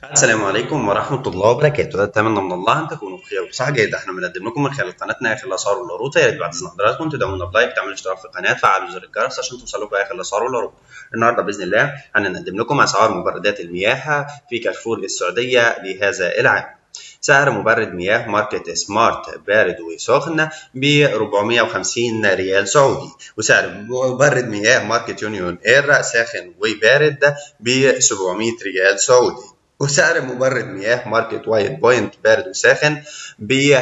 السلام عليكم ورحمة الله وبركاته، أتمنى من الله أن تكونوا بخير وبصحة جيدة. احنا بنقدم لكم من خلال قناتنا آخر الأسعار والعروض. يا ريت بعد إذن حضراتكم تدعمونا بلايك، تعملوا اشتراك في القناة، تفعلوا زر الجرس عشان توصلوا آخر الأسعار والعروض. النهارده بإذن الله هنقدم لكم أسعار مبردات المياه في كارفور السعودية لهذا العام. سعر مبرد مياه ماركة سمارت بارد وسخن ب 450 ريال سعودي، وسعر مبرد مياه ماركة يونيون اير ساخن وبارد ب 700 ريال سعودي، وسعر مبرد مياه ماركة وايت بوينت بارد وساخن ب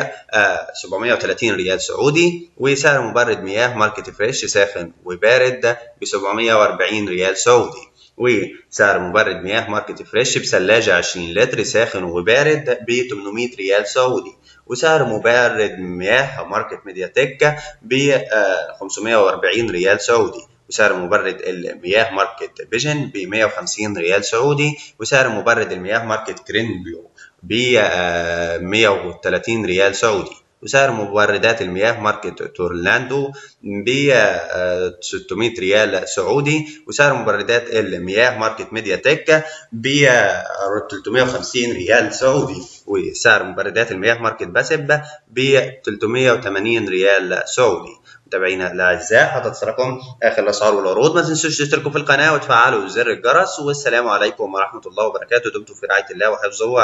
730 ريال سعودي، وسعر مبرد مياه ماركة فريش ساخن وبارد ب 740 ريال سعودي، وسعر مبرد مياه ماركة فريش بثلاجة 20 لتر ساخن وبارد ب 800 ريال سعودي، وسعر مبرد مياه ماركة ميدياتك ب 540 ريال سعودي، وسعر مبرد المياه ماركة فيجن ب 150 ريال سعودي، وسعر مبرد المياه ماركة كرينبيو ب 130 ريال سعودي، وسعر مبردات المياه ماركة تورلاندو ب 600 ريال سعودي، وسعر مبردات المياه ماركة ميديا تك ب 350 ريال سعودي، وسعر مبردات المياه ماركة باسب ب 380 ريال سعودي. متابعينا الاعزاء، حضرت لكم اخر الاسعار والعروض. ما تنسوش تشتركوا في القناه وتفعلوا زر الجرس، والسلام عليكم ورحمه الله وبركاته. دمتم في رعايه الله وحفظه.